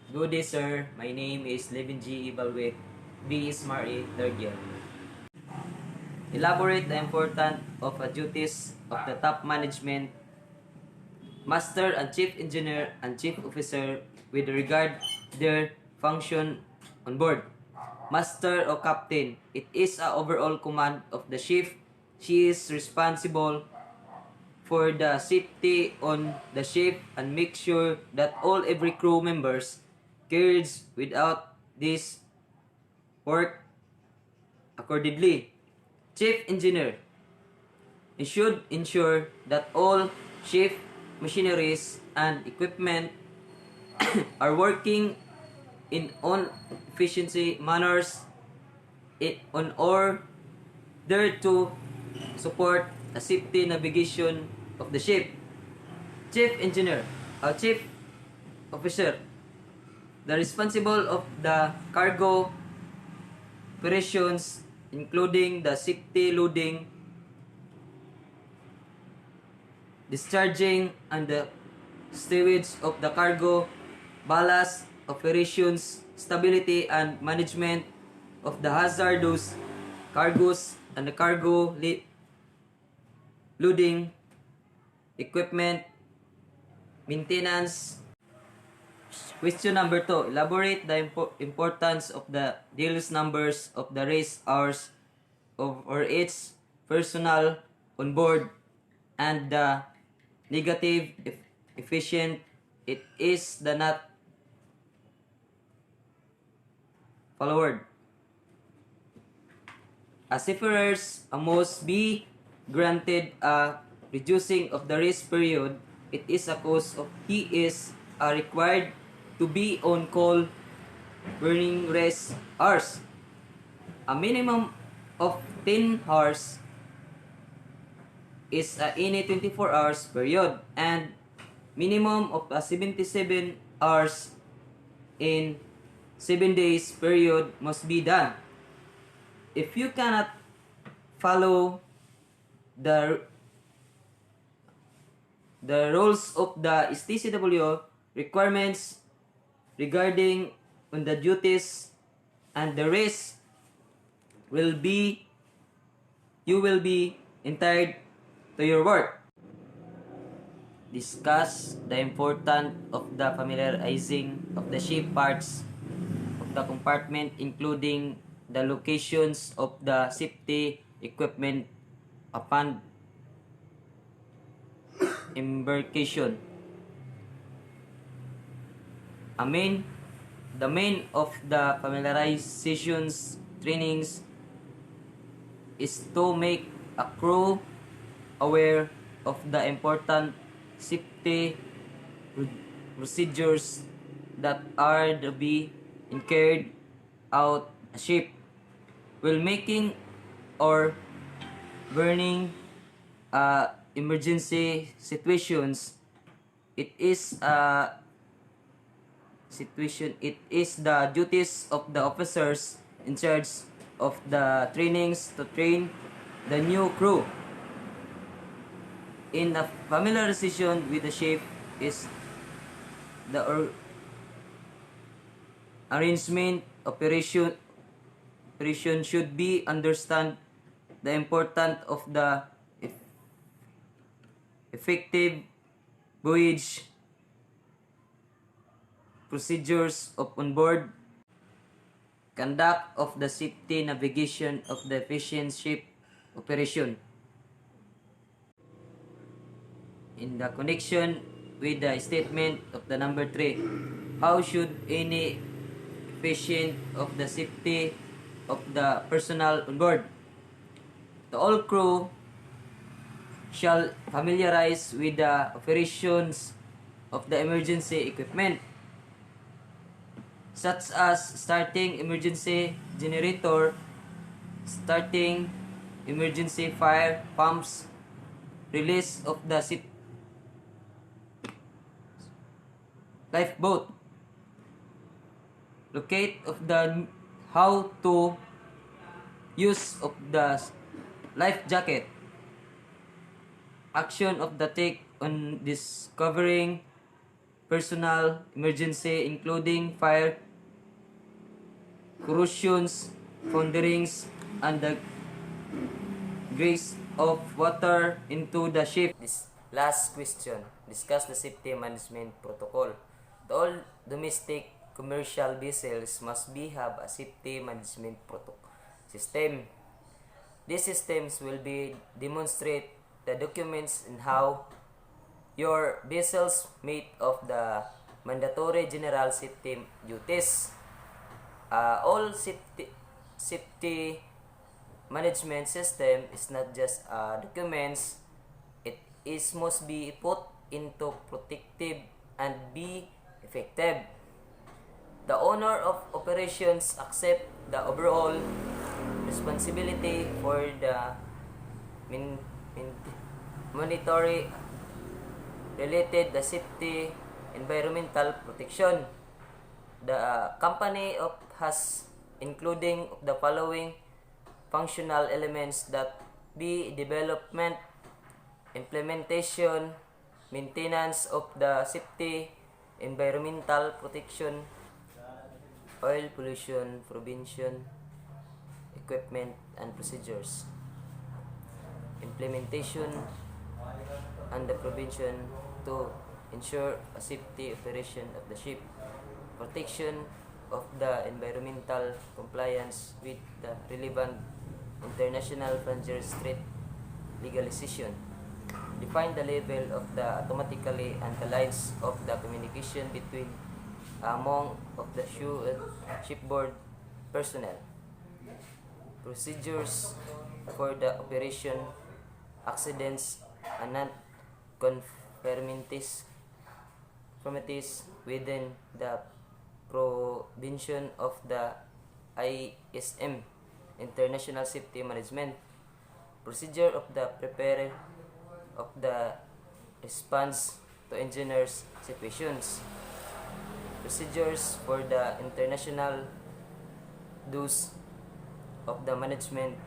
Good day, sir. My name is Levin G. Ibalwit, B. Smart third year. Elaborate the importance of the duties of the top management, master and chief engineer and chief officer with regard their function on board. Master or captain, it is a overall command of the ship. She is responsible for the safety on the ship and make sure that all every crew members carries without this work accordingly. Chief engineer, he should ensure that all ship machineries and equipment are working in on efficiency manners on order to support the safety navigation of the ship. Chief engineer, chief officer, the responsible of the cargo operations including the safety loading, discharging, and the stowage of the cargo, ballast operations, stability and management of the hazardous cargoes and the cargo loading, equipment, maintenance. Question number 2. Elaborate the importance of the deals numbers of the race hours or its personnel on board and the negative efficient it is the not followed. As seafarers must be granted a reducing of the rest period, it is a cause of he is required to be on call burning rest hours. A minimum of 10 hours is any 24 hours period and minimum of 77 hours in 7 days period must be done. If you cannot follow the rules of the STCW requirements regarding on the duties and the rest you will be entitled to your work. Discuss the importance of the familiarizing of the ship parts of the compartment including the locations of the safety equipment upon embarkation. The main of the familiarizations trainings is to make a crew aware of the important safety procedures that are to be carried out a ship while making or burning emergency situations. It is the duties of the officers in charge of the trainings to train the new crew in a familiarization with the ship is the arrangement operation should be understand the importance of the effective voyage procedures of onboard conduct of the safety navigation of the efficient ship operation. In the connection with the statement of the number 3, how should any efficient of the safety of the personnel on board? The all crew shall familiarize with the operations of the emergency equipment such as starting emergency generator, starting emergency fire pumps, release of the lifeboat, locate of the how to use of the life jacket, action of the take on discovering personal emergency including fire, corrosions, founderings, and the grace of water into the ship. This last question, discuss the safety management protocol. All domestic commercial vessels must have a safety management protocol system. These systems will be demonstrate the documents and how your vessels meet of the mandatory general safety duties. All safety management system is not just documents, it is must be put into protective and be effective. The owner of operations accept the overall responsibility for the monetary related the safety environmental protection. The company has including the following functional elements that be development, implementation, maintenance of the safety, environmental protection, oil pollution prevention, equipment and procedures, implementation and the prevention to ensure a safety operation of the ship, protection of the environmental compliance with the relevant international frontier street legalization, define the level of the automatically and the lines of the communication between among of the shipboard personnel, procedures for the operation, accidents and non-conformities within the provision of the ISM, International Safety Management, procedure of the preparer of the response to engineers situations, procedures for the international dues of the management